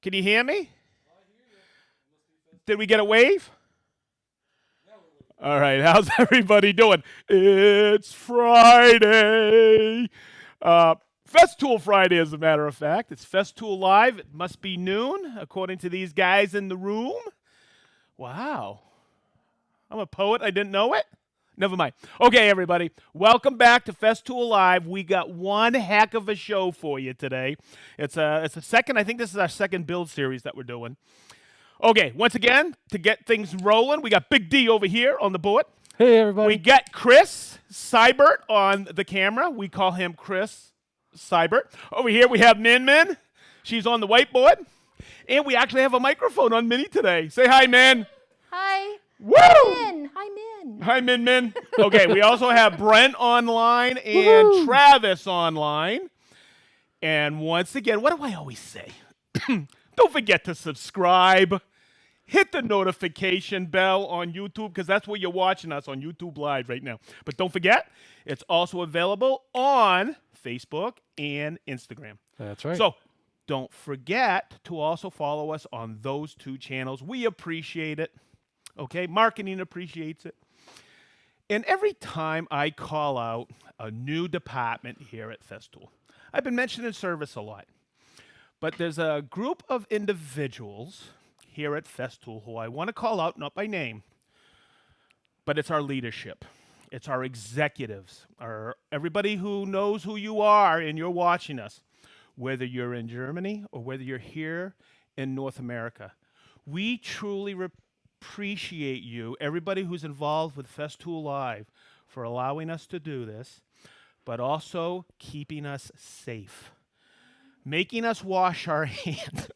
Can you hear me? Did we get a wave? All right, how's everybody doing? It's Friday. Festool Friday, as a matter of fact. It's Festool Live. It must be noon, according to these guys in the room. Wow. I'm a poet. I didn't know it. Never mind. Okay, everybody. Welcome back to Festool Live. We got one heck of a show for you today. It's a second, I think this is our second build series that we're doing. Okay, once again, to get things rolling, we got Big D over here on the board. Hey, everybody. We got Chris Seibert on the camera. We call him Chris Seibert. Over here, we have Min Min. She's on the whiteboard. And we actually have a microphone on Minnie today. Say hi, Min. Hi. Woo! Min. Hi, Min. Hi, Min Min. Okay, we also have Brent online and Woo-hoo. Travis online. And once again, what do I always say? Don't forget to subscribe. Hit the notification bell on YouTube because that's where you're watching us on YouTube Live right now. But don't forget, it's also available on Facebook and Instagram. That's right. So don't forget to also follow us on those two channels. We appreciate it. Okay, marketing appreciates it. And every time I call out a new department here at Festool, I've been mentioning service a lot. But there's a group of individuals here at Festool who I want to call out, not by name, but it's our leadership. It's our executives, everybody who knows who you are and you're watching us, whether you're in Germany or whether you're here in North America. We truly appreciate you, everybody who's involved with Festool Live, for allowing us to do this, but also keeping us safe. Making us wash our hands,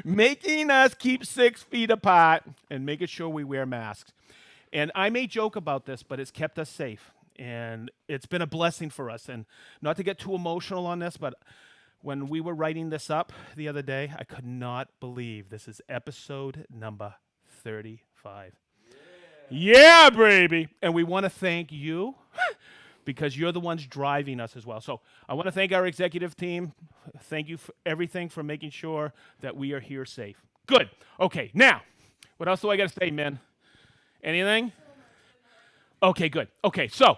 making us keep 6 feet apart, and making sure we wear masks. And I may joke about this, but it's kept us safe. And it's been a blessing for us. And not to get too emotional on this, but when we were writing this up the other day, I could not believe this is episode number 35. Yeah, baby. And we want to thank you because you're the ones driving us as well. So I want to thank our executive team. Thank you for everything for making sure that we are here safe. Good. Okay, now, what else do I got to say, man? Anything? Okay, good. Okay, so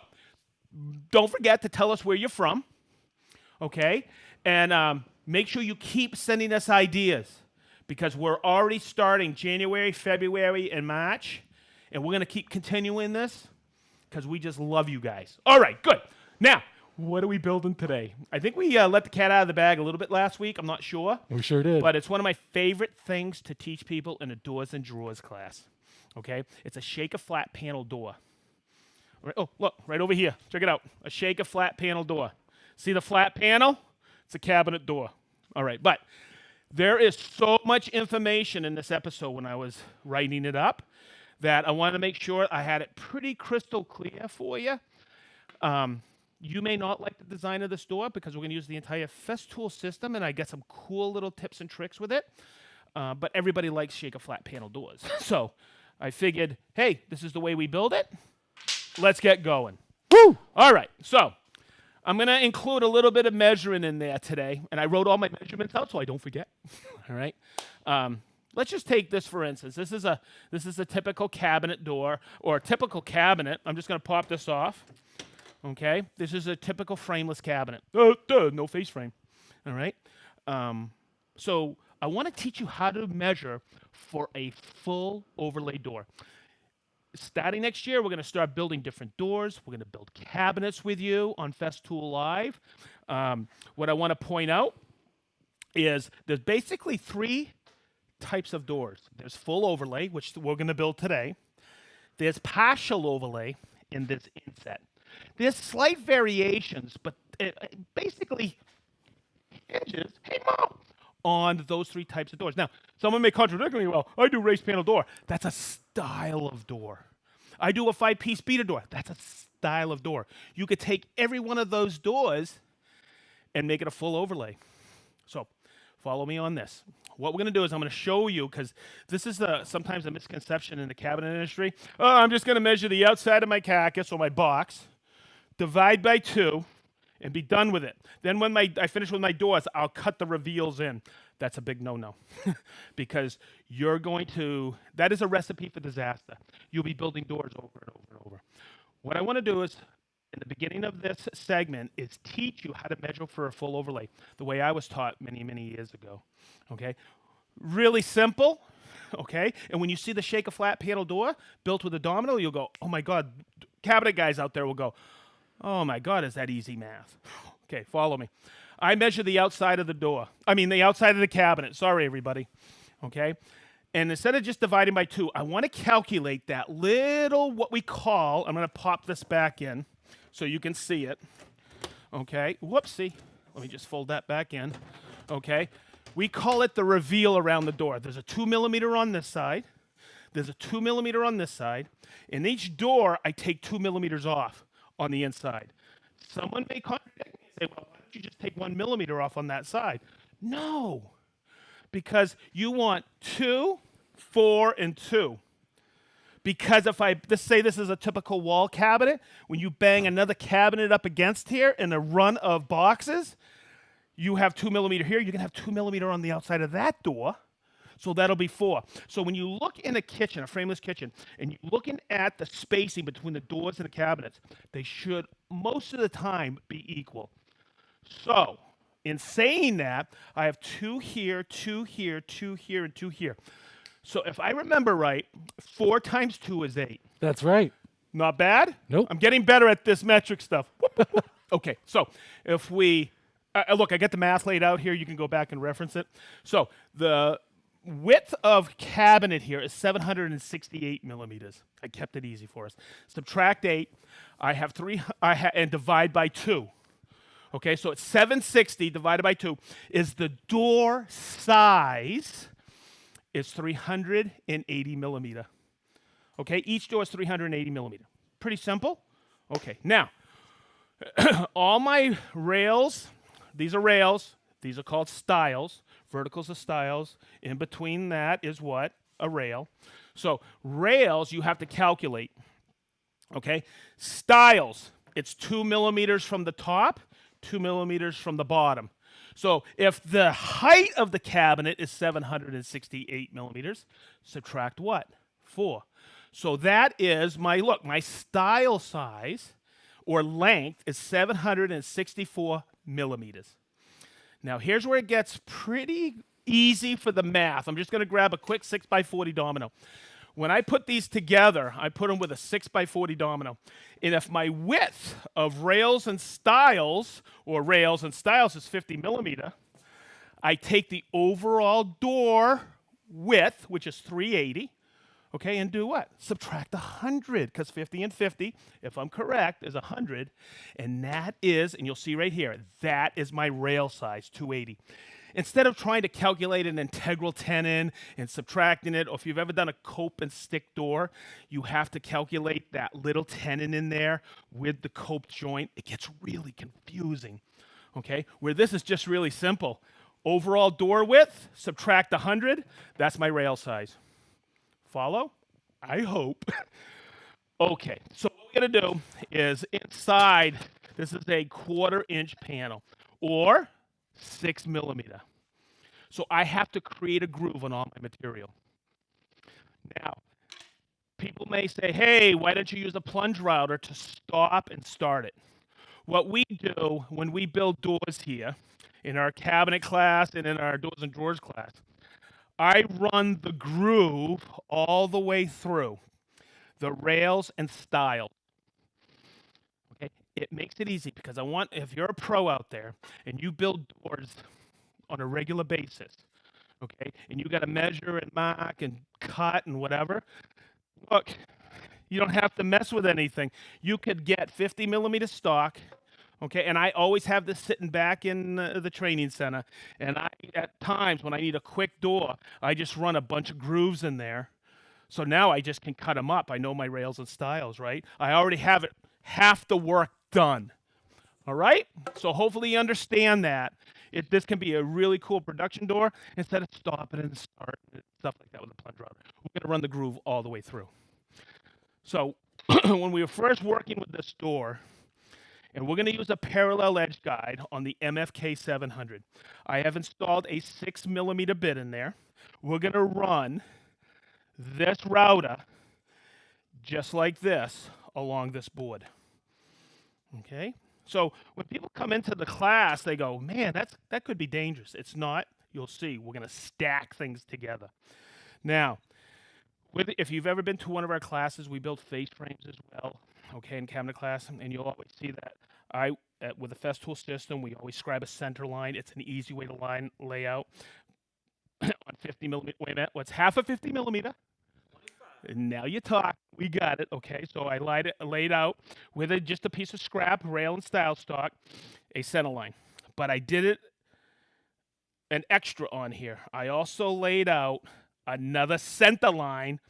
don't forget to tell us where you're from, okay? And make sure you keep sending us ideas because we're already starting January, February, and March, and we're going to keep continuing this because we just love you guys. All right, good. Now, what are we building today? I think we let the cat out of the bag a little bit last week. I'm not sure. We sure did. But it's one of my favorite things to teach people in a doors and drawers class. Okay? It's a shaker flat panel door. Right, oh, look, right over here. Check it out. A shaker flat panel door. See the flat panel? It's a cabinet door. All right, but there is so much information in this episode when I was writing it up that I wanted to make sure I had it pretty crystal clear for you. You may not like the design of this door because we're going to use the entire Festool system, and I get some cool little tips and tricks with it. But everybody likes shaker flat panel doors. So I figured, hey, this is the way we build it. Let's get going. Woo! All right, so I'm going to include a little bit of measuring in there today, and I wrote all my measurements out so I don't forget. All right. Let's just take this for instance. This is a typical cabinet door or a typical cabinet. I'm just going to pop this off. Okay, this is a typical frameless cabinet. No face frame. All right. So I want to teach you how to measure for a full overlay door. Starting next year, we're going to start building different doors. We're going to build cabinets with you on Festool Live. What I want to point out is there's basically 3 types of doors. There's full overlay, which we're going to build today. There's partial overlay, and there's inset. There's slight variations, but basically hinges, hey, Mom, on those 3 types of doors. Now, someone may contradict me. Well, I do raised panel door. That's a style of door. I do a 5-piece beater door. That's a style of door. You could take every one of those doors and make it a full overlay. So follow me on this. What we're going to do is I'm going to show you, because this is sometimes a misconception in the cabinet industry. Oh, I'm just going to measure the outside of my carcass or my box, divide by 2, and be done with it. Then when I finish with my doors, I'll cut the reveals in. That's a big no-no because you're going to, that is a recipe for disaster. You'll be building doors over and over and over. What I want to do is, in the beginning of this segment, is teach you how to measure for a full overlay, the way I was taught many, many years ago. Okay? Really simple. Okay? And when you see the shake a flat panel door built with a domino, you'll go, oh my God. Cabinet guys out there will go, oh my God, is that easy math? Okay, follow me. I measure the outside of the door. I mean, the outside of the cabinet. Sorry, everybody. Okay? And instead of just dividing by 2, I want to calculate that little, what we call, I'm going to pop this back in so you can see it. Okay? Whoopsie. Let me just fold that back in. Okay? We call it the reveal around the door. There's a 2 millimeter on this side. There's a 2 millimeter on this side. In each door, I take 2 millimeters off on the inside. Someone may contradict me and say, well, why don't you just take 1 millimeter off on that side? No, because you want 2, 4, and 2. Because if let's say this is a typical wall cabinet, when you bang another cabinet up against here in a run of boxes, you have 2 millimeter here, you can have 2 millimeter on the outside of that door. So that'll be 4. So when you look in a kitchen, a frameless kitchen, and you're looking at the spacing between the doors and the cabinets, they should most of the time be equal. So in saying that, I have 2 here, 2 here, 2 here, and 2 here. So if I remember right, 4 times 2 is 8. That's right. Not bad? Nope. I'm getting better at this metric stuff. Okay, so if we, look, I get the math laid out here. You can go back and reference it. So the width of cabinet here is 768 millimeters. I kept it easy for us. Subtract 8. I have 3, and divide by 2. Okay, so it's 760 divided by 2 is the door size is 380 millimeter. Okay, each door is 380 millimeter. Pretty simple. Okay, now, all my rails, these are rails. These are called stiles. Verticals are stiles. In between that is what? A rail. So rails you have to calculate. Okay? Stiles, it's 2 millimeters from the top, 2 millimeters from the bottom. So if the height of the cabinet is 768 millimeters, subtract what? 4. So that is my stile size or length is 764 millimeters. Now, here's where it gets pretty easy for the math. I'm just going to grab a quick 6x40 domino. When I put these together, I put them with a 6x40 domino. And if my width of rails and stiles, or rails and stiles is 50 millimeter, I take the overall door width, which is 380, okay, and do what? Subtract 100, because 50 and 50, if I'm correct, is 100. And that is, and you'll see right here, that is my rail size, 280. Instead of trying to calculate an integral tenon and subtracting it, or if you've ever done a cope and stick door, you have to calculate that little tenon in there with the cope joint. It gets really confusing, okay? Where this is just really simple. Overall door width, subtract 100, that's my rail size. Follow? I hope. Okay, so what we're gonna do is inside, this is a 1/4 inch panel, or 6 millimeter. So I have to create a groove on all my material. Now, people may say, hey, why don't you use a plunge router to stop and start it? What we do when we build doors here, in our cabinet class and in our doors and drawers class, I run the groove all the way through the rails and stiles. Okay, it makes it easy because if you're a pro out there and you build doors on a regular basis, okay, and you got to measure and mark and cut and whatever, look, you don't have to mess with anything. You could get 50 millimeter stock. Okay, and I always have this sitting back in the training center. And at times when I need a quick door, I just run a bunch of grooves in there. So now I just can cut them up. I know my rails and stiles, right? I already have half the work done. All right? So hopefully you understand that. This can be a really cool production door instead of stopping and starting and stuff like that with a plunge router. We're going to run the groove all the way through. So when we were first working with this door, And we're going to use a parallel edge guide on the MFK 700. I have installed a 6 mm bit in there. We're going to run this router just like this along this board. Okay? So when people come into the class, they go, man, that could be dangerous. It's not. You'll see. We're going to stack things together. Now, if you've ever been to one of our classes, we build face frames as well, okay, in cabinet class, and you'll always see that. With a Festool system, we always scribe a center line. It's an easy way to lay out on 50 mm. Wait a minute, what's half a 50 mm? And now you talk. We got it, okay? So I laid out with just a piece of scrap, rail, and style stock, a center line. But I did it an extra on here. I also laid out another center line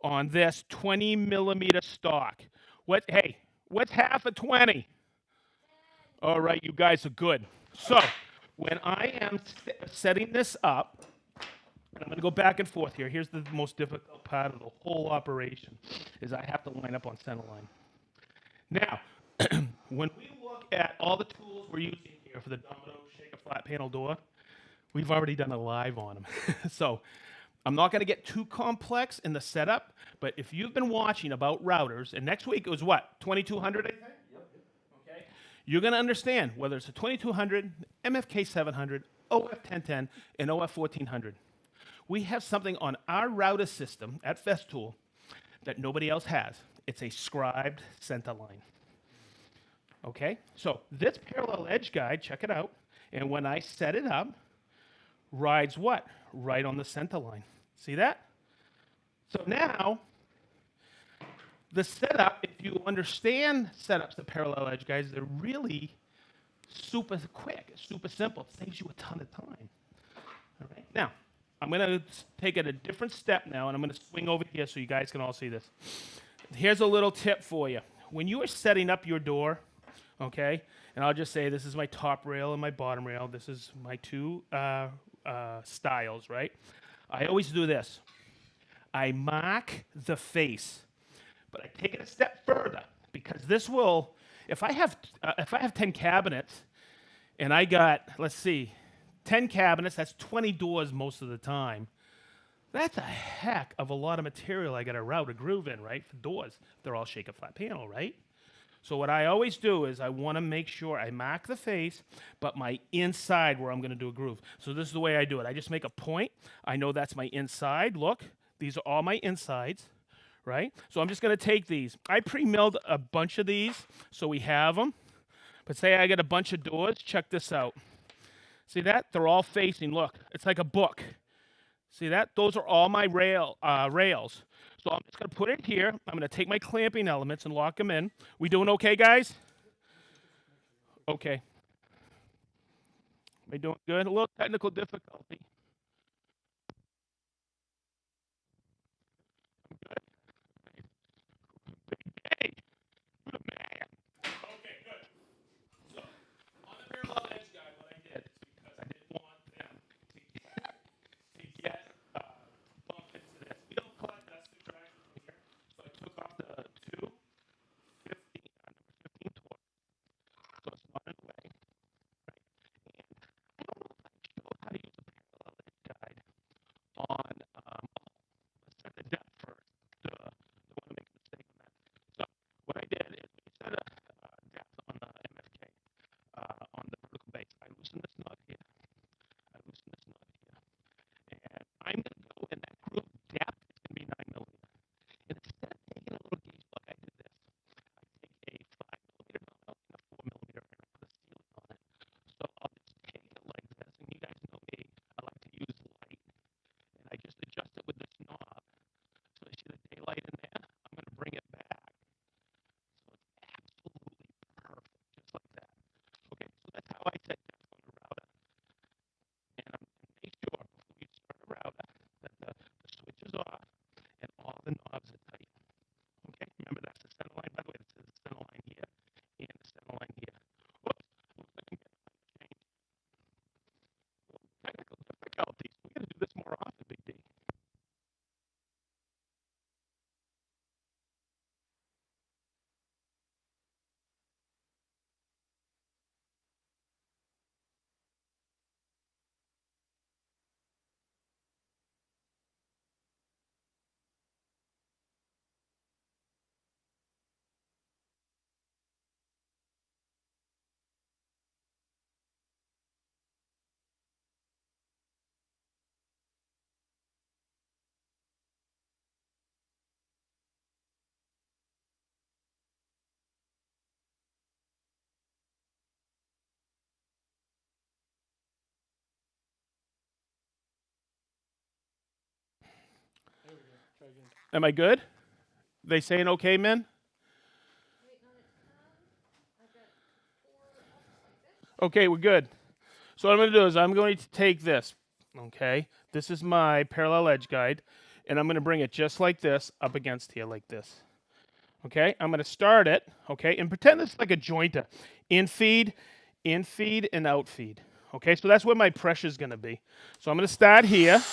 on this 20 mm stock. What's half a 20? All right, you guys are good. So when I am setting this up, and I'm going to go back and forth here. Here's the most difficult part of the whole operation, is I have to line up on center line. Now, when we look at all the tools we're using here for the Domino Shaker flat panel door, we've already done a live on them. So I'm not going to get too complex in the setup, but if you've been watching about routers, and next week it was what, 2200, I think? Yep. Okay. You're going to understand whether it's a 2200, MFK 700, OF 1010, and OF 1400. We have something on our router system at Festool that nobody else has. It's a scribed center line. Okay? So this parallel edge guide, check it out, and when I set it up, rides what? Right on the center line. See that? So now, the setup, if you understand setups of parallel edge guides, they're really super quick, super simple. It saves you a ton of time. All right? Now, I'm going to take it a different step now, and I'm going to swing over here so you guys can all see this. Here's a little tip for you. When you are setting up your door, okay, and I'll just say this is my top rail and my bottom rail. This is my two styles, right? I always do this. I mark the face, but I take it a step further because this will, if I have 10 cabinets and I got, let's see, 10 cabinets, that's 20 doors most of the time. That's a heck of a lot of material I got to route a groove in, right? For doors. They're all shaker flat panel, right? So what I always do is I want to make sure I mark the face, but my inside where I'm going to do a groove. So this is the way I do it. I just make a point. I know that's my inside. Look, these are all my insides, right? So I'm just going to take these. I pre-milled a bunch of these, so we have them. But say I get a bunch of doors. Check this out. See that? They're all facing. Look, it's like a book. See that? Those are all my rails. So I'm just going to put it here. I'm going to take my clamping elements and lock them in. We doing okay, guys? Okay. Am I doing good? A little technical difficulty. I'm good. Hey, you're the man. Okay, good. So on the parallel edge guide, what I did is because I didn't want them to get bump into this. We don't collect that subtraction from here. So I took off the two 15, number 15 torque. So it's not in the way. Right? And I don't know if I showed how to use a parallel edge guide on let's set the depth first. Don't want to make a mistake on that. So what I did is we set a depth on the MFK on the vertical base. I loosen this nut here. I loosen this nut here. And I'm going to go in that groove depth. It's going to be 9 millimeter. And instead of taking a little gauge, look, I did this. I take a 5 millimeter belt and a 4 millimeter and I put a sealant on it. So I'll just take it like this. And you guys know me. I like to use light. And I just adjust it with this knob. So I see the daylight in there. I'm going to bring it back. So it's absolutely perfect, just like that. Okay, so that's how I set depth on the router. And I'm going to make sure before you start a router that the switch is off and all the knobs are tight. Okay, remember that's the center line. By the way, this is the center line here and the center line here. Whoops, looks like I'm getting a change. Technical difficulties. We got to do this more often, Big D. Am I good? They saying okay, men? Okay, we're good. So what I'm going to do is I'm going to take this, okay? This is my parallel edge guide, and I'm going to bring it just like this up against here like this. Okay, I'm going to start it, okay, and pretend this is like a jointer. In feed, and out feed. Okay, so that's where my pressure is going to be. So I'm going to start here.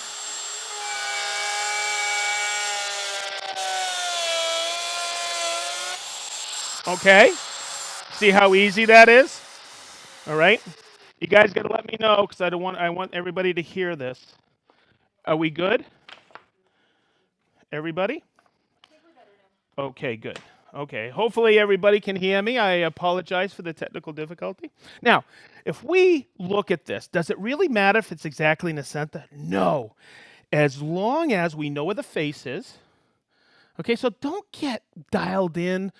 Okay, see how easy that is? All right, you guys got to let me know because I want everybody to hear this. Are we good? Everybody? Okay, good. Okay, hopefully everybody can hear me. I apologize for the technical difficulty. Now, if we look at this, does it really matter if it's exactly in the center? No. As long as we know where the face is. Okay, so don't get dialed in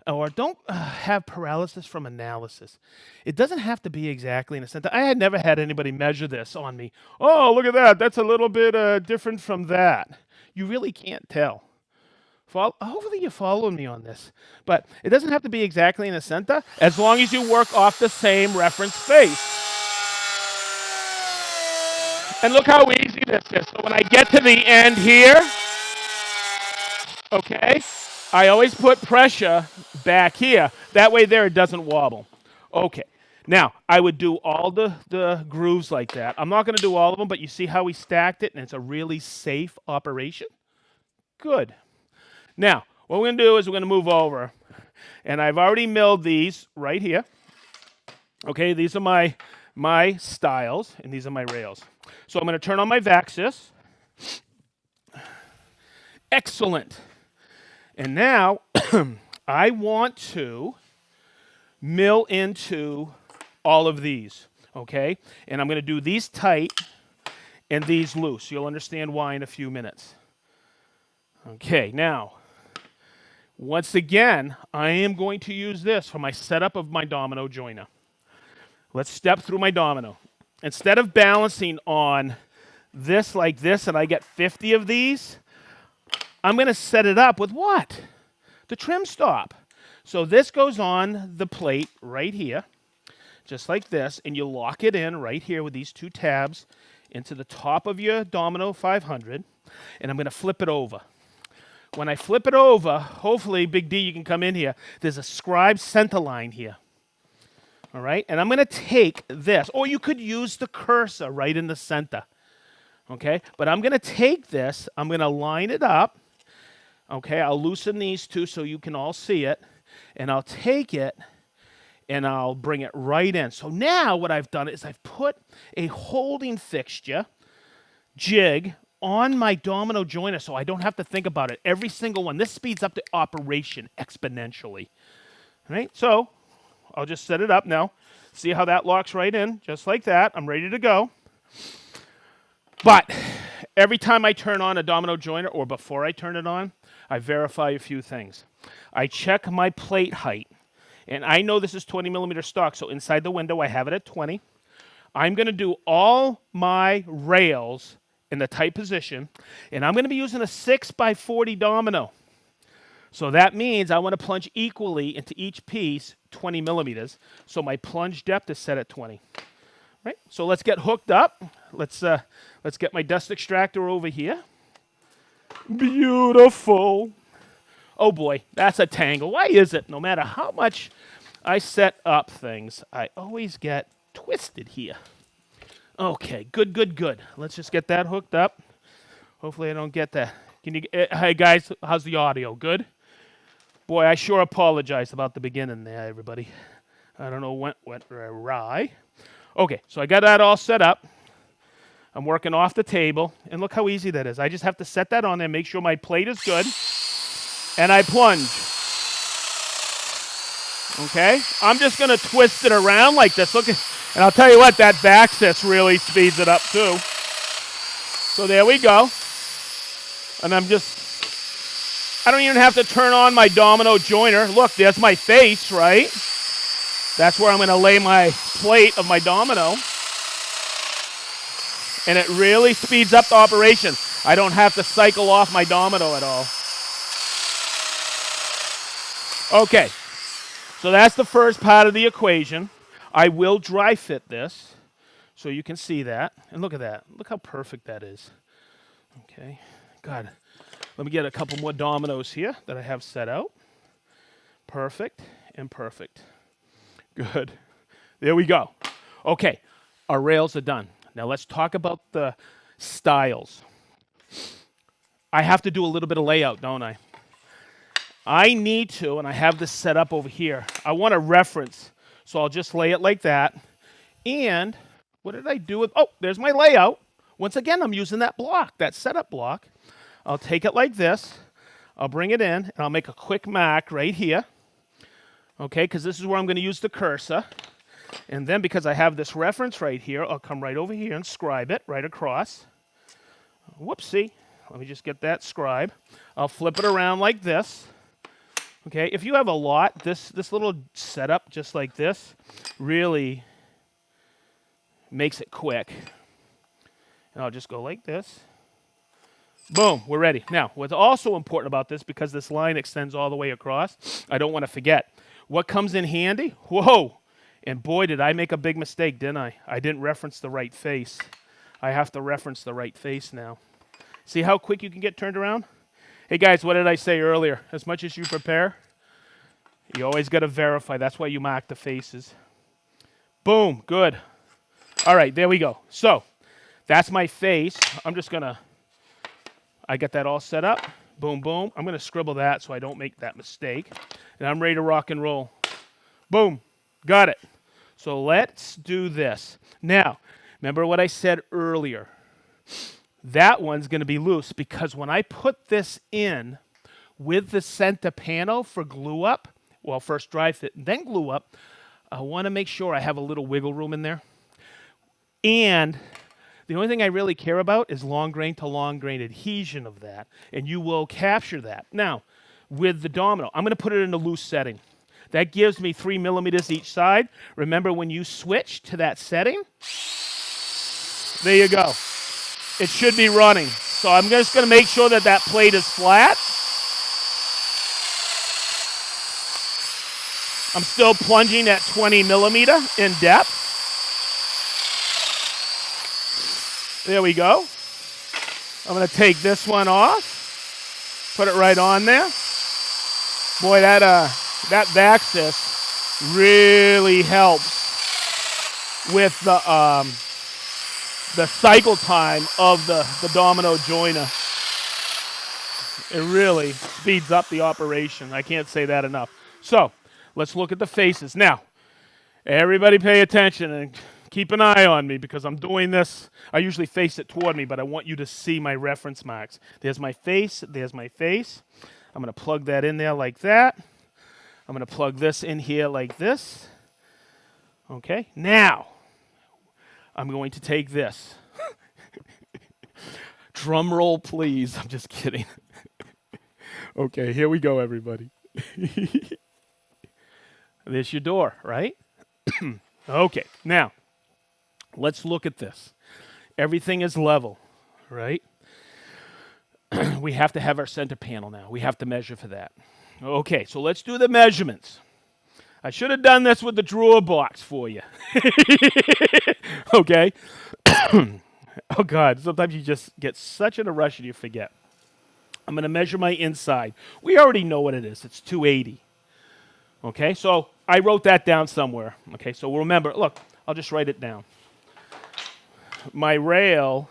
or don't have paralysis from analysis. It doesn't have to be exactly in the center. I had never had anybody measure this on me. Oh, look at that. That's a little bit different from that. You really can't tell. Hopefully you're following me on this. But it doesn't have to be exactly in the center as long as you work off the same reference face. And look how easy this is. So when I get to the end here, okay, I always put pressure back here. That way there it doesn't wobble. Okay. Now, I would do all the grooves like that. I'm not going to do all of them, but you see how we stacked it, and it's a really safe operation? Good. Now, what we're going to do is we're going to move over, and I've already milled these right here. Okay, these are my stiles, and these are my rails. So I'm going to turn on my Vaxis. Excellent. And now I want to mill into all of these, okay? And I'm going to do these tight and these loose. You'll understand why in a few minutes. Okay, now, once again, I am going to use this for my setup of my domino joiner. Let's step through my domino. Instead of balancing on this like this and I get 50 of these, I'm going to set it up with what? The trim stop. So this goes on the plate right here, just like this, and you lock it in right here with these two tabs into the top of your Domino 500, and I'm going to flip it over. When I flip it over, hopefully, Big D, you can come in here. There's a scribe center line here. All right? And I'm going to take this, or you could use the cursor right in the center. Okay? But I'm going to take this, I'm going to line it up. Okay? I'll loosen these two so you can all see it. And I'll take it and I'll bring it right in. So now what I've done is I've put a holding fixture jig on my domino joiner so I don't have to think about it. Every single one. This speeds up the operation exponentially. All right? So I'll just set it up now. See how that locks right in, just like that. I'm ready to go. But every time I turn on a domino joiner, or before I turn it on, I verify a few things. I check my plate height. And I know this is 20 millimeter stock, so inside the window I have it at 20. I'm going to do all my rails in the tight position, and I'm going to be using a 6x40 domino. So that means I want to plunge equally into each piece 20 millimeters. So my plunge depth is set at 20. Right? So let's get hooked up. Let's get my dust extractor over here. Beautiful. Oh boy, that's a tangle. Why is it? No matter how much I set up things, I always get twisted here. Okay, good. Let's just get that hooked up. Hopefully I don't get that. Can you? Hey guys, how's the audio? Good? Boy, I sure apologize about the beginning there, everybody. I don't know what went awry. Okay, so I got that all set up. I'm working off the table, and look how easy that is. I just have to set that on there, make sure my plate is good, and I plunge. Okay? I'm just going to twist it around like this. Look, and I'll tell you what, that Vaxis really speeds it up too. So there we go. And I don't even have to turn on my domino joiner. Look, there's my face, right? That's where I'm going to lay my plate of my domino. And it really speeds up the operation. I don't have to cycle off my domino at all. Okay, so that's the first part of the equation. I will dry fit this so you can see that. And look at that. Look how perfect that is. Okay, God. Let me get a couple more dominoes here that I have set out. Perfect and perfect. Good. There we go. Okay, our rails are done. Now let's talk about the styles. I have to do a little bit of layout, don't I? I need to, and I have this set up over here. I want a reference, so I'll just lay it like that. And what did I do with, oh, there's my layout. Once again, I'm using that block, that setup block. I'll take it like this. I'll bring it in, and I'll make a quick mark right here. Okay, because this is where I'm going to use the cursor. And then because I have this reference right here, I'll come right over here and scribe it right across. Whoopsie. Let me just get that scribe. I'll flip it around like this. Okay, if you have a lot, this little setup just like this really makes it quick. And I'll just go like this. Boom, we're ready. Now, what's also important about this, because this line extends all the way across, I don't want to forget. What comes in handy? Whoa! And boy, did I make a big mistake, didn't I? I didn't reference the right face. I have to reference the right face now. See how quick you can get turned around? Hey guys, what did I say earlier? As much as you prepare, you always got to verify. That's why you mark the faces. Boom, good. All right, there we go. So, that's my face. I'm just going to, I got that all set up. Boom, boom. I'm going to scribble that so I don't make that mistake. And I'm ready to rock and roll. Boom, got it. So let's do this. Now, remember what I said earlier. That one's going to be loose because when I put this in with the center panel for glue up, well, first dry fit and then glue up, I want to make sure I have a little wiggle room in there. And the only thing I really care about is long grain to long grain adhesion of that, and you will capture that. Now, with the domino, I'm going to put it in a loose setting. That gives me 3 millimeters each side. Remember when you switch to that setting? There you go. It should be running. So I'm just going to make sure that that plate is flat. I'm still plunging at 20 millimeter in depth. There we go. I'm going to take this one off. Put it right on there. Boy, that Vaxis really helps with the cycle time of the domino joiner. It really speeds up the operation. I can't say that enough. So, let's look at the faces. Now, everybody pay attention and keep an eye on me because I'm doing this. I usually face it toward me, but I want you to see my reference marks. There's my face. There's my face. I'm going to plug that in there like that. I'm going to plug this in here like this. Okay, now, I'm going to take this. Drum roll, please. I'm just kidding. Okay, here we go, everybody. There's your door, right? Okay, now, let's look at this. Everything is level, right? We have to have our center panel now. We have to measure for that. Okay, so let's do the measurements. I should have done this with the drawer box for you. Okay? Oh, God, sometimes you just get such in a rush and you forget. I'm going to measure my inside. We already know what it is. It's 280. Okay, so I wrote that down somewhere. Okay, so remember, look, I'll just write it down. My rail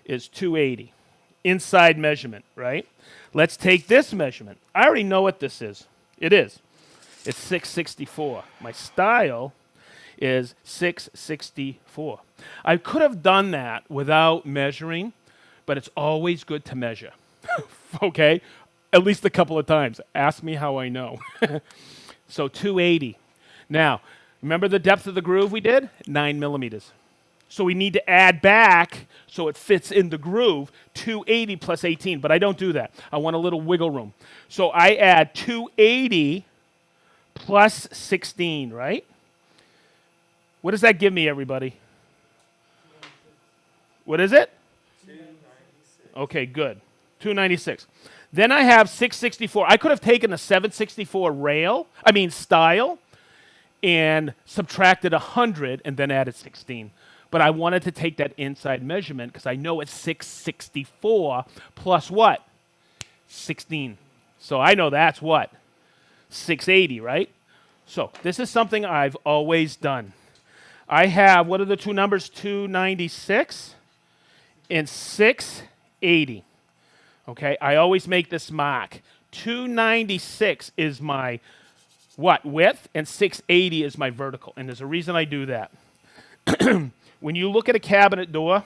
is 280. Inside measurement, right? Let's take this measurement. I already know what this is. It is. It's 664. My style is 664. I could have done that without measuring, but it's always good to measure. Okay? At least a couple of times. Ask me how I know. So 280. Now, remember the depth of the groove we did? 9 millimeters. So we need to add back so it fits in the groove 280 plus 18, but I don't do that. I want a little wiggle room. So I add 280 plus 16, right? What does that give me, everybody? What is it? Okay, good. 296. Then I have 664. I could have taken a 764 style, and subtracted 100 and then added 16. But I wanted to take that inside measurement because I know it's 664 plus what? 16. So I know that's what? 680, right? So this is something I've always done. I have, what are the two numbers? 296 and 680. Okay, I always make this mark. 296 is my width, and 680 is my vertical. And there's a reason I do that. When you look at a cabinet door,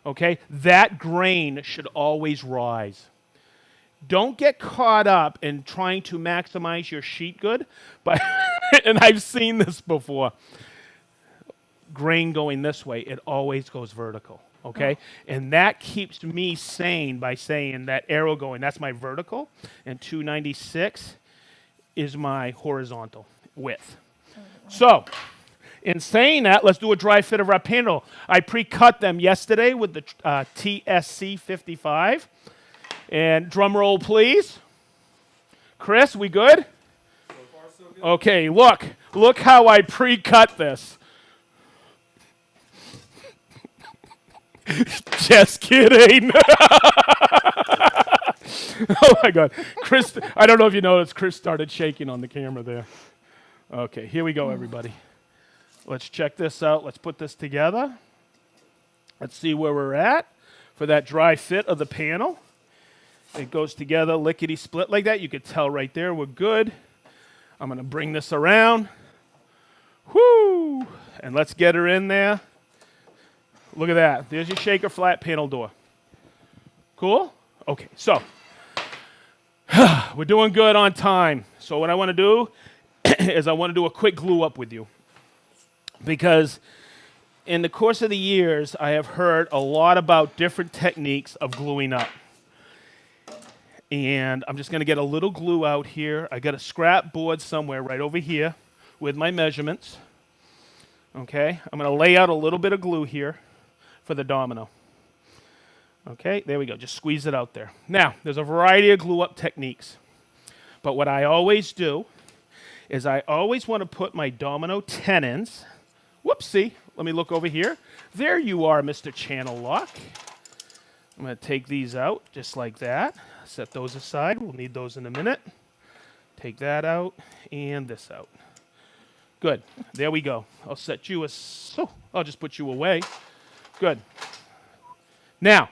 okay, that grain should always rise. Don't get caught up in trying to maximize your sheet good, but and I've seen this before. Grain going this way, it always goes vertical. Okay, and that keeps me sane by saying that arrow going, that's my vertical, and 296 is my horizontal width. So, in saying that, let's do a dry fit of our panel. I pre-cut them yesterday with the TSC 55. And drum roll, please. Chris, we good? So far, so good. Okay, look how I pre-cut this. Just kidding. Oh my God. Chris, I don't know if you noticed, Chris started shaking on the camera there. Okay, here we go, everybody. Let's check this out. Let's put this together. Let's see where we're at for that dry fit of the panel. It goes together lickety-split like that. You could tell right there we're good. I'm going to bring this around. Whoo! And let's get her in there. Look at that. There's your shaker flat panel door. Cool? Okay, so we're doing good on time. So what I want to do is I want to do a quick glue up with you. Because in the course of the years, I have heard a lot about different techniques of gluing up. And I'm just going to get a little glue out here. I got a scrap board somewhere right over here with my measurements. Okay, I'm going to lay out a little bit of glue here for the domino. Okay, there we go. Just squeeze it out there. Now, there's a variety of glue up techniques. But what I always do is I always want to put my domino tenons. Whoopsie. Let me look over here. There you are, Mr. Channel Lock. I'm going to take these out just like that. Set those aside. We'll need those in a minute. Take that out and this out. Good. There we go. I'll set you I'll just put you away. Good. Now,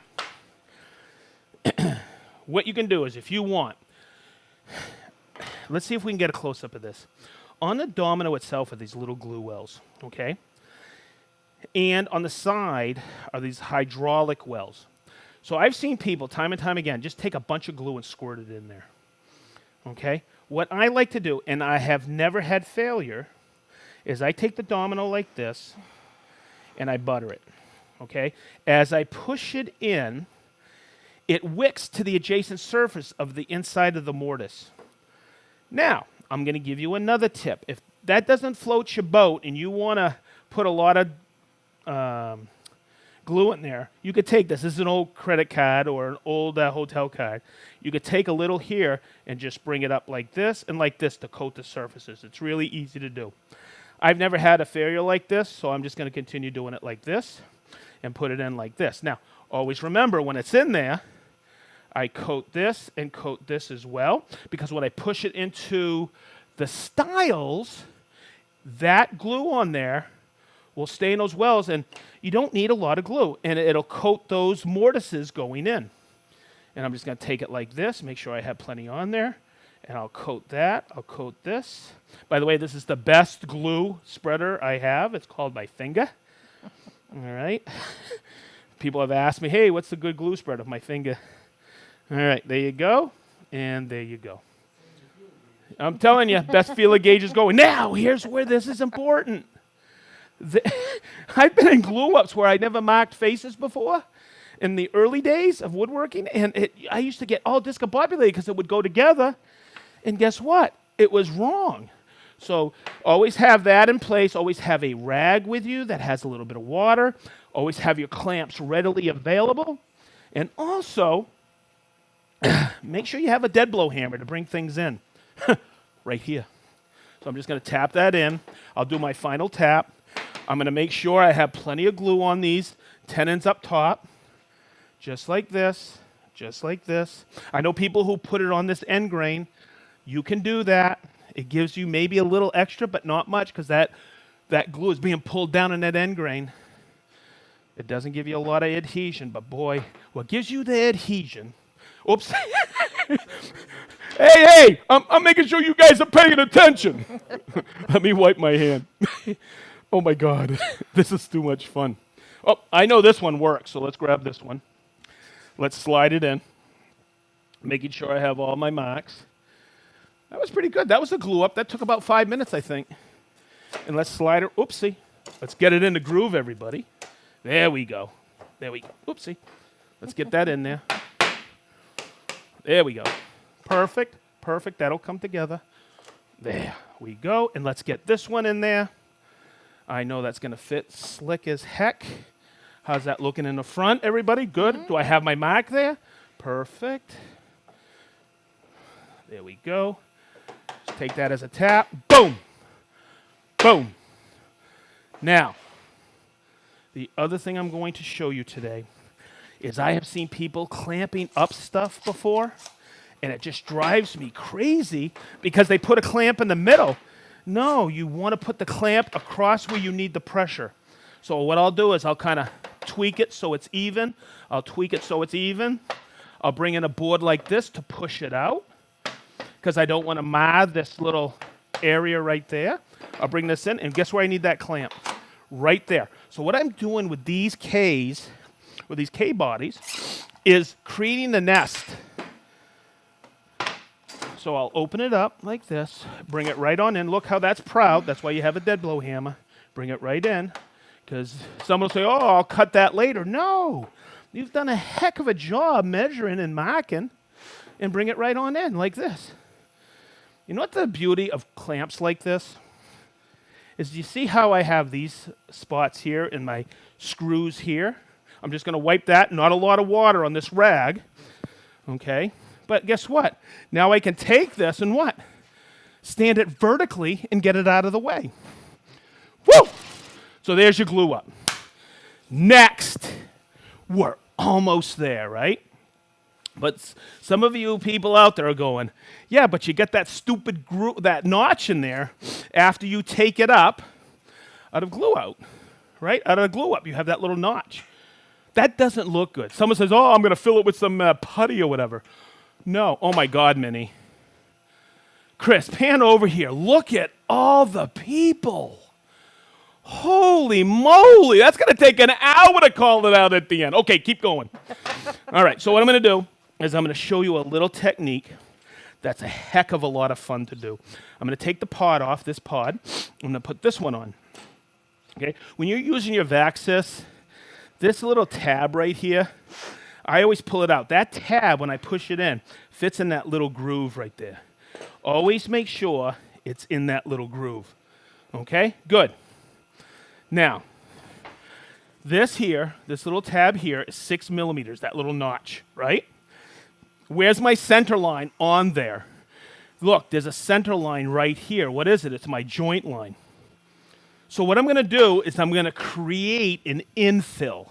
what you can do is if you want, let's see if we can get a close-up of this. On the domino itself are these little glue wells, okay? And on the side are these hydraulic wells. So I've seen people time and time again just take a bunch of glue and squirt it in there, okay? What I like to do, and I have never had failure, is I take the domino like this and I butter it, okay? As I push it in, it wicks to the adjacent surface of the inside of the mortise. Now, I'm going to give you another tip. If that doesn't float your boat and you want to put a lot of glue in there, you could take this. This is an old credit card or an old hotel card. You could take a little here and just bring it up like this and like this to coat the surfaces. It's really easy to do. I've never had a failure like this, so I'm just going to continue doing it like this and put it in like this. Now, always remember when it's in there, I coat this and coat this as well, because when I push it into the stiles, that glue on there will stay in those wells, and you don't need a lot of glue, and it'll coat those mortises going in. And I'm just going to take it like this, make sure I have plenty on there, and I'll coat that. I'll coat this. By the way, this is the best glue spreader I have. It's called my finger. All right. People have asked me, hey, what's the good glue spreader? My finger. All right, there you go, and there you go. I'm telling you, best feeler gauge is going. Now, here's where this is important. I've been in glue-ups where I never marked faces before in the early days of woodworking, and I used to get all discombobulated because it would go together, and guess what? It was wrong. So always have that in place. Always have a rag with you that has a little bit of water. Always have your clamps readily available. And also, make sure you have a dead blow hammer to bring things in. Right here. So I'm just going to tap that in. I'll do my final tap. I'm going to make sure I have plenty of glue on these tenons up top. Just like this. Just like this. I know people who put it on this end grain. You can do that. It gives you maybe a little extra, but not much, because that glue is being pulled down in that end grain. It doesn't give you a lot of adhesion, but boy, what gives you the adhesion? Oops. Hey, I'm making sure you guys are paying attention. Let me wipe my hand. Oh my God, this is too much fun. Oh, I know this one works, so let's grab this one. Let's slide it in, making sure I have all my marks. That was pretty good. That was a glue up. That took about 5 minutes, I think. And let's slide it. Oopsie. Let's get it in the groove, everybody. There we go. There we go. Oopsie. Let's get that in there. There we go. Perfect. Perfect. That'll come together. There we go. And let's get this one in there. I know that's going to fit slick as heck. How's that looking in the front, everybody? Good. Do I have my mark there? Perfect. There we go. Just take that as a tap. Boom. Boom. Now, the other thing I'm going to show you today is I have seen people clamping up stuff before, and it just drives me crazy because they put a clamp in the middle. No, you want to put the clamp across where you need the pressure. So what I'll do is I'll kind of tweak it so it's even. I'll tweak it so it's even. I'll bring in a board like this to push it out because I don't want to mar this little area right there. I'll bring this in, and guess where I need that clamp? Right there. So what I'm doing with these Ks, with these K bodies, is creating the nest. So I'll open it up like this, bring it right on in. Look how that's proud. That's why you have a dead blow hammer. Bring it right in, because someone will say, oh, I'll cut that later. No, you've done a heck of a job measuring and marking, and bring it right on in like this. You know what the beauty of clamps like this is? You see how I have these spots here and my screws here? I'm just going to wipe that, not a lot of water on this rag, okay? But guess what? Now I can take this and what? Stand it vertically and get it out of the way. Woo! So there's your glue up. Next, we're almost there, right? But some of you people out there are going, yeah, but you get that stupid that notch in there after you take it up out of glue out, right? Out of the glue up, you have that little notch. That doesn't look good. Someone says, oh, I'm going to fill it with some putty or whatever. No. Oh, my God, Minnie. Chris, pan over here. Look at all the people. Holy moly. That's going to take an hour to call it out at the end. Okay, keep going. All right, so what I'm going to do is I'm going to show you a little technique that's a heck of a lot of fun to do. I'm going to take the pod off, this pod. I'm going to put this one on. Okay? When you're using your Vaxis, this little tab right here, I always pull it out. That tab, when I push it in, fits in that little groove right there. Always make sure it's in that little groove. Okay? Good. Now, this here, this little tab here is 6 millimeters, that little notch, right? Where's my center line on there? Look, there's a center line right here. What is it? It's my joint line. So what I'm going to do is I'm going to create an infill.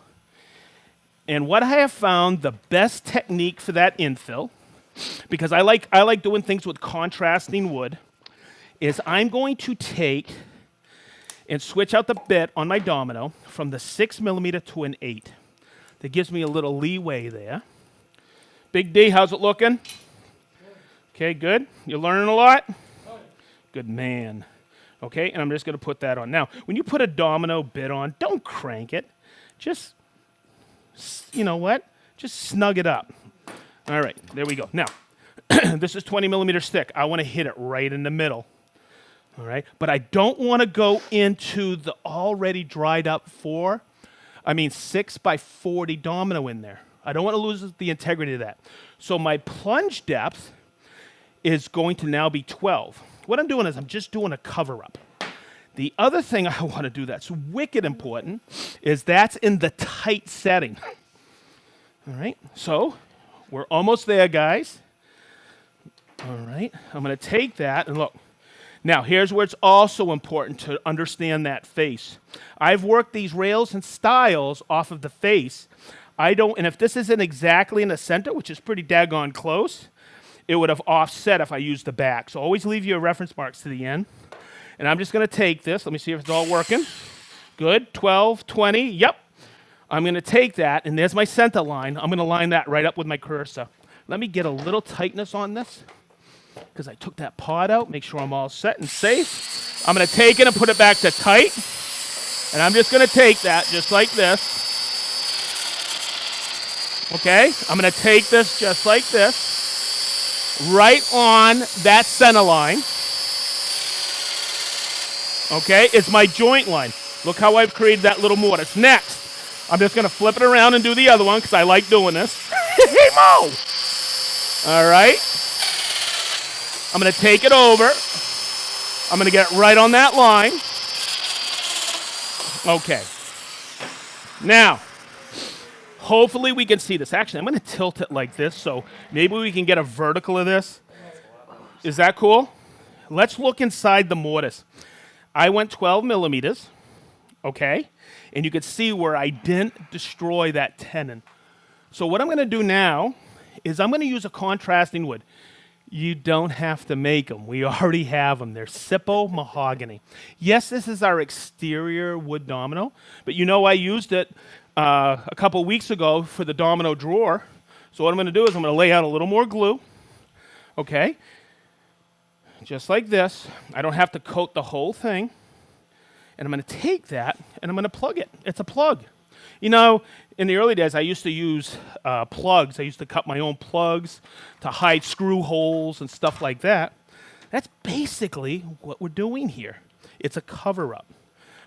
And what I have found the best technique for that infill, because I like doing things with contrasting wood, is I'm going to take and switch out the bit on my domino from the 6 millimeter to an 8. That gives me a little leeway there. Big D, how's it looking? Okay, good. You're learning a lot? Good man. Okay, and I'm just going to put that on. Now, when you put a domino bit on, don't crank it. Just, you know what? Just snug it up. All right, there we go. Now, this is 20 millimeter stick. I want to hit it right in the middle. All right, but I don't want to go into the already dried up 6 by 40 domino in there. I don't want to lose the integrity of that. So my plunge depth is going to now be 12. What I'm doing is I'm just doing a cover up. The other thing I want to do that's wicked important is that's in the tight setting. All right, so we're almost there, guys. All right, I'm going to take that and look. Now, here's where it's also important to understand that face. I've worked these rails and stiles off of the face. And if this isn't exactly in the center, which is pretty daggone close, it would have offset if I used the back. So always leave your reference marks to the end. And I'm just going to take this. Let me see if it's all working. Good, 12, 20, yep. I'm going to take that, and there's my center line. I'm going to line that right up with my cursor. Let me get a little tightness on this, because I took that part out, make sure I'm all set and safe. I'm going to take it and put it back to tight. And I'm just going to take that just like this. Okay? I'm going to take this just like this, right on that center line. Okay? It's my joint line. Look how I've created that little mortise. Next, I'm just going to flip it around and do the other one because I like doing this. Hey, Mo! All right? I'm going to take it over. I'm going to get it right on that line. Okay. Now, hopefully we can see this. Actually, I'm going to tilt it like this so maybe we can get a vertical of this. Is that cool? Let's look inside the mortise. I went 12 millimeters, okay? And you can see where I didn't destroy that tenon. So what I'm going to do now is I'm going to use a contrasting wood. You don't have to make them. We already have them. They're Sippo mahogany. Yes, this is our exterior wood domino, but you know I used it a couple weeks ago for the domino drawer. So what I'm going to do is I'm going to lay out a little more glue, okay? Just like this. I don't have to coat the whole thing. And I'm going to take that and I'm going to plug it. It's a plug. You know, in the early days, I used to use plugs. I used to cut my own plugs to hide screw holes and stuff like that. That's basically what we're doing here. It's a cover-up.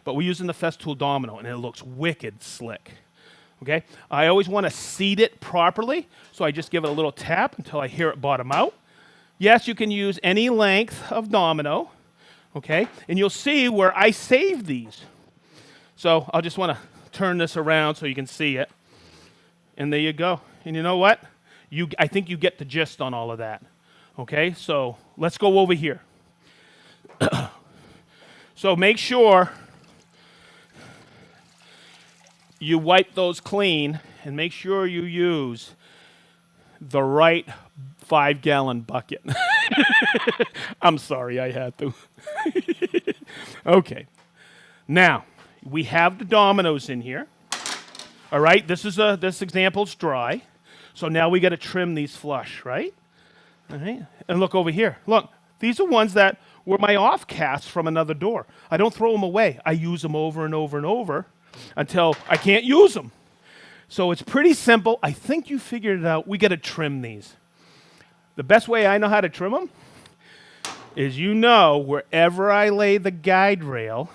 But we're using the Festool domino, and it looks wicked slick. Okay? I always want to seat it properly, so I just give it a little tap until I hear it bottom out. Yes, you can use any length of domino. Okay? And you'll see where I save these. So I'll just want to turn this around so you can see it. And there you go. And you know what? I think you get the gist on all of that. Okay, so let's go over here. So make sure you wipe those clean and make sure you use the right 5-gallon bucket. I'm sorry, I had to. Okay. Now, we have the dominoes in here. All right, this example's dry. So now we got to trim these flush, right? All right, and look over here. Look, these are ones that were my offcasts from another door. I don't throw them away. I use them over and over and over until I can't use them. So it's pretty simple. I think you figured it out. We got to trim these. The best way I know how to trim them is, wherever I lay the guide rail,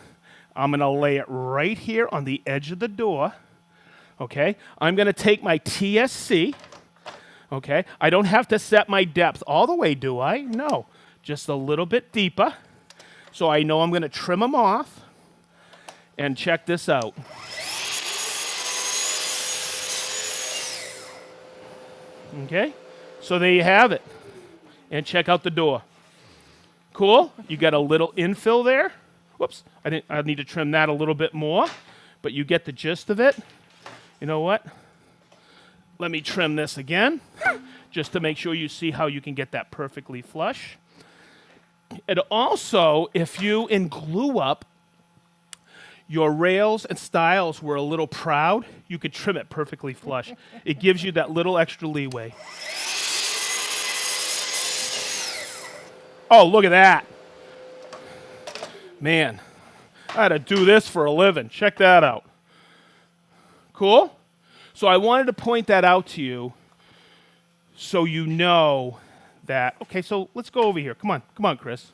I'm going to lay it right here on the edge of the door. Okay, I'm going to take my TSC. Okay, I don't have to set my depth all the way, do I? No, just a little bit deeper. So I know I'm going to trim them off. And check this out. Okay, so there you have it. And check out the door. Cool, you got a little infill there. Whoops, I need to trim that a little bit more, but you get the gist of it. You know what? Let me trim this again, just to make sure you see how you can get that perfectly flush. And also, if you in glue up, your rails and stiles were a little proud, you could trim it perfectly flush. It gives you that little extra leeway. Oh, look at that. Man, I had to do this for a living. Check that out. Cool? So I wanted to point that out to you so you know that. Okay, so let's go over here. Come on, Chris.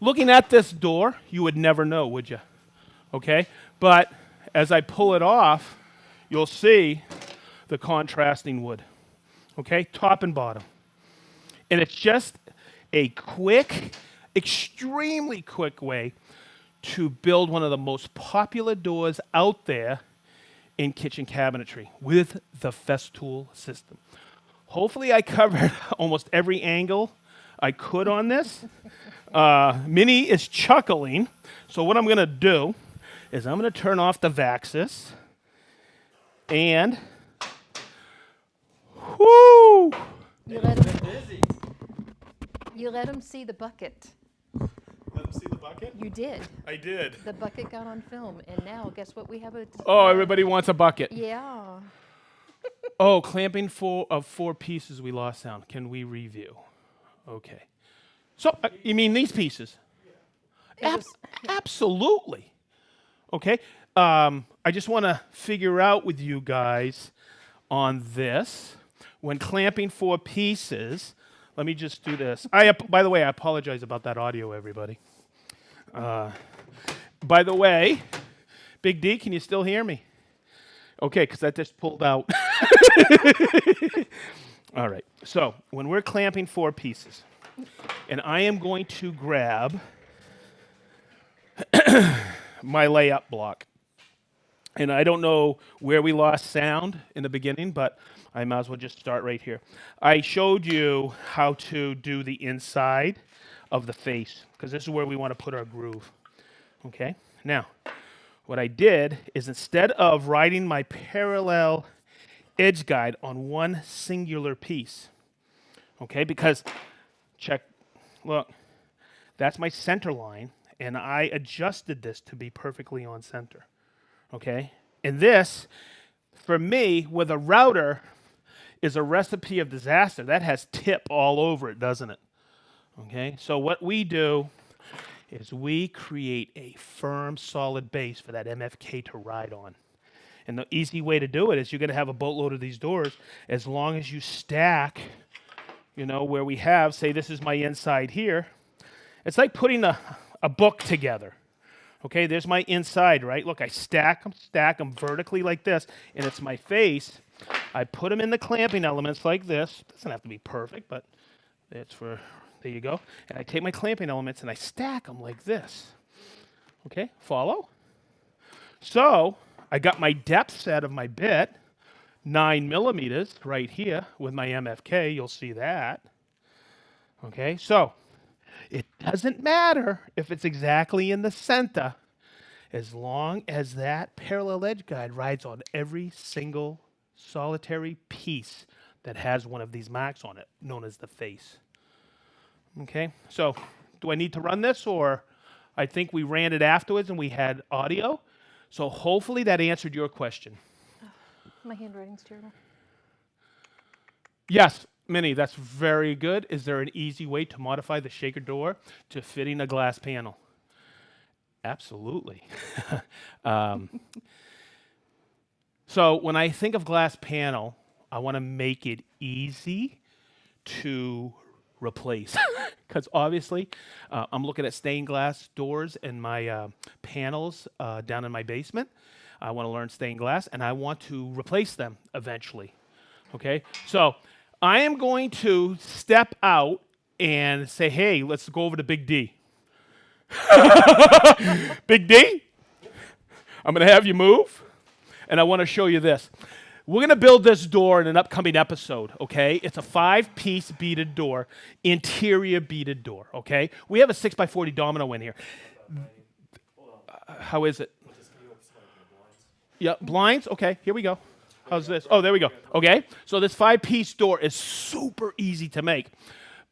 Looking at this door, you would never know, would you? Okay? But as I pull it off, you'll see the contrasting wood. Okay? Top and bottom. And it's just a quick, extremely quick way to build one of the most popular doors out there in kitchen cabinetry with the Festool system. Hopefully I covered almost every angle I could on this. Minnie is chuckling, so what I'm going to do is I'm going to turn off the Vaxis, and whoo! You let him see the bucket. Let him see the bucket? You did. I did. The bucket got on film, and now guess what? We have a. Oh, everybody wants a bucket. Yeah. Oh, clamping of 4 pieces, we lost sound. Can we review? Okay. So, you mean these pieces? Absolutely. Okay. I just want to figure out with you guys on this. When clamping 4 pieces, let me just do this. By the way, I apologize about that audio, everybody. By the way, Big D, can you still hear me? Okay, because that just pulled out. All right. So when we're clamping 4 pieces, and I am going to grab my layup block. And I don't know where we lost sound in the beginning, but I might as well just start right here. I showed you how to do the inside of the face, because this is where we want to put our groove. Okay? Now, what I did is instead of writing my parallel edge guide on one singular piece, okay, because look, that's my center line, and I adjusted this to be perfectly on center, okay? And this, for me, with a router, is a recipe of disaster. That has tip all over it, doesn't it? Okay, so what we do is we create a firm, solid base for that MFK to ride on. And the easy way to do it is you're going to have a boatload of these doors. As long as you stack, you know, where we have, say this is my inside here. It's like putting a book together. Okay, there's my inside, right? Look, I stack them vertically like this, and it's my face. I put them in the clamping elements like this. Doesn't have to be perfect, but it's for, there you go. And I take my clamping elements and I stack them like this. Okay, follow? So I got my depth set of my bit, 9 millimeters right here with my MFK. You'll see that. Okay, so it doesn't matter if it's exactly in the center, as long as that parallel edge guide rides on every single solitary piece that has one of these marks on it, known as the face. Okay, so do I need to run this, or I think we ran it afterwards and we had audio? So hopefully that answered your question. My handwriting's terrible. Yes, Minnie, that's very good. Is there an easy way to modify the shaker door to fitting a glass panel? Absolutely. So when I think of glass panel, I want to make it easy to replace. Because obviously, I'm looking at stained glass doors in my panels down in my basement. I want to learn stained glass, and I want to replace them eventually. Okay? So I am going to step out and say, hey, let's go over to Big D. Big D, I'm going to have you move, and I want to show you this. We're going to build this door in an upcoming episode, okay? It's a 5-piece beaded door, interior beaded door, okay? We have a 6x40 domino in here. How is it? Yeah, blinds? Okay, here we go. How's this? Oh, there we go. Okay, so this 5-piece door is super easy to make.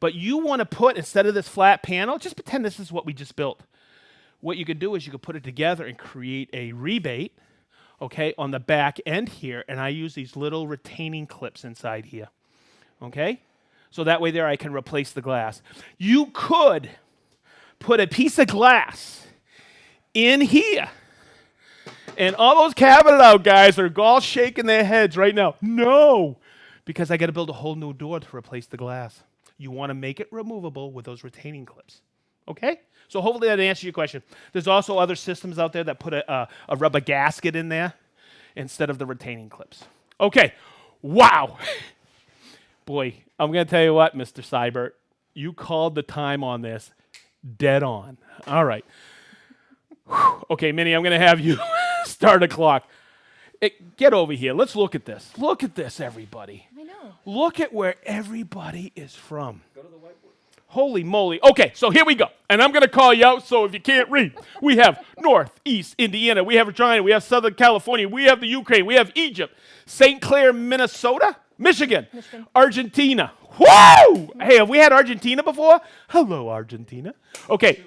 But you want to put, instead of this flat panel, just pretend this is what we just built. What you could do is you could put it together and create a rebate, okay, on the back end here. And I use these little retaining clips inside here, okay? So that way there I can replace the glass. You could put a piece of glass in here. And all those cabinet out guys are all shaking their heads right now. No, because I got to build a whole new door to replace the glass. You want to make it removable with those retaining clips. Okay? So hopefully that answers your question. There's also other systems out there that put a rubber gasket in there instead of the retaining clips. Okay. Wow. Boy, I'm going to tell you what, Mr. Seibert. You called the time on this dead on. All right. Okay, Minnie, I'm going to have you start a clock. Get over here. Let's look at this. Look at this, everybody. I know. Look at where everybody is from. Go to the whiteboard. Holy moly. Okay, so here we go. And I'm going to call you out, so if you can't read, we have Northeast Indiana, we have Regina, we have Southern California, we have the Ukraine, we have Egypt, St. Clair, Minnesota, Michigan, Argentina. Whoa! Hey, have we had Argentina before? Hello, Argentina. Okay,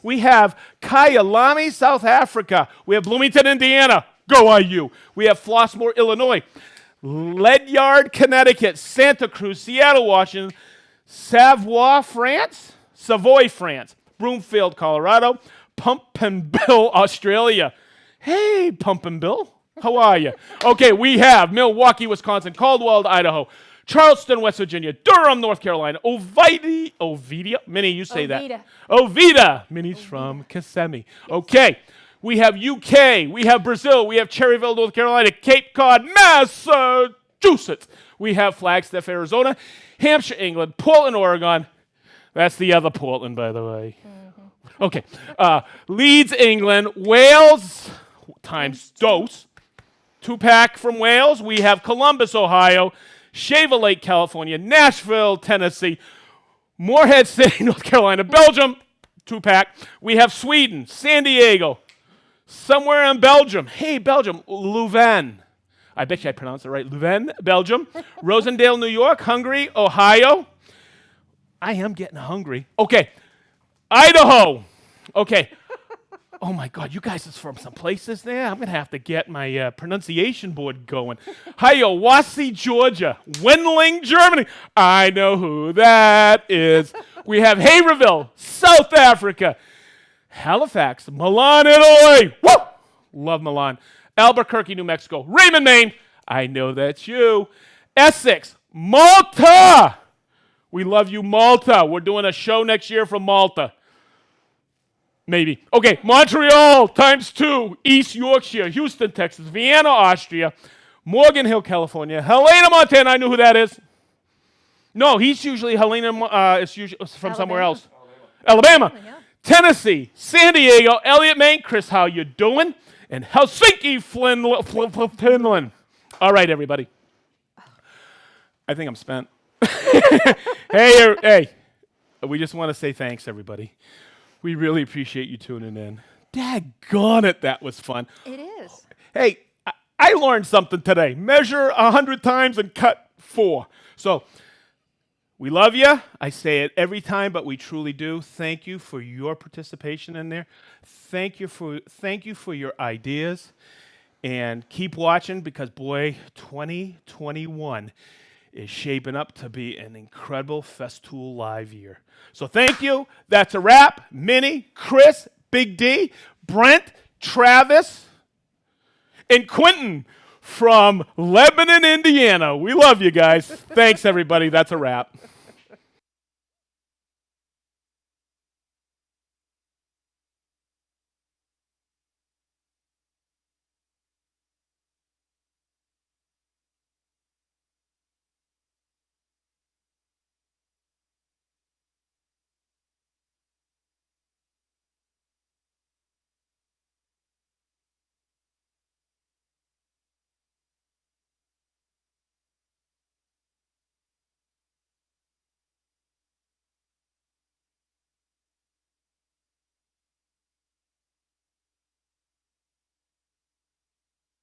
we have Kyalami, South Africa. We have Bloomington, Indiana. Go IU. We have Flossmoor, Illinois. Ledyard, Connecticut. Santa Cruz, Seattle, Washington. Savoy, France. Broomfield, Colorado. Pumpkinville, Australia. Hey, Pumpkinville. How are you? Okay, we have Milwaukee, Wisconsin. Caldwell, Idaho. Charleston, West Virginia. Durham, North Carolina. Ovidia. Minnie, you say that. Ovida. Minnie's from Kissimmee. Okay. We have UK. We have Brazil. We have Cherryville, North Carolina. Cape Cod, Massachusetts. We have Flagstaff, Arizona. Hampshire, England. Portland, Oregon. That's the other Portland, by the way. Mm-hmm. Okay. Leeds, England. Wales times dose. 2-pack from Wales. We have Columbus, Ohio. Shaver Lake, California. Nashville, Tennessee. Morehead City, North Carolina. Belgium, 2-pack. We have Sweden. San Diego. Somewhere in Belgium. Hey, Belgium. Leuven. I bet you I pronounced it right. Leuven, Belgium. Rosendale, New York. Hungary, Ohio. I am getting hungry. Okay. Idaho. Okay. Oh, my God. You guys is from some places there? I'm going to have to get my pronunciation board going. Hiawassee, Georgia. Wendling, Germany. I know who that is. We have Haverhill, South Africa. Halifax, Milan, Italy. Woo! Love Milan. Albuquerque, New Mexico. Raymond, Maine. I know that's you. Essex, Malta. We love you, Malta. We're doing a show next year from Malta. Maybe. Okay, Montreal times 2. East Yorkshire, Houston, Texas. Vienna, Austria. Morgan Hill, California. Helena, Montana. I know who that is. No, he's usually Helena. It's usually from somewhere else. Alabama. Yeah. Tennessee, San Diego, Elliott, Maine. Chris, how you doing? And Helsinki, Finland. All right, everybody. I think I'm spent. Hey, we just want to say thanks, everybody. We really appreciate you tuning in. Daggone it, that was fun. It is. Hey, I learned something today. Measure 100 times and cut 4. So, we love you. I say it every time, but we truly do. Thank you for your participation in there. Thank you for your ideas. And keep watching because, boy, 2021 is shaping up to be an incredible Festool Live year. So thank you. That's a wrap. Minnie, Chris, Big D, Brent, Travis, and Quentin from Lebanon, Indiana. We love you guys. Thanks, everybody. That's a wrap.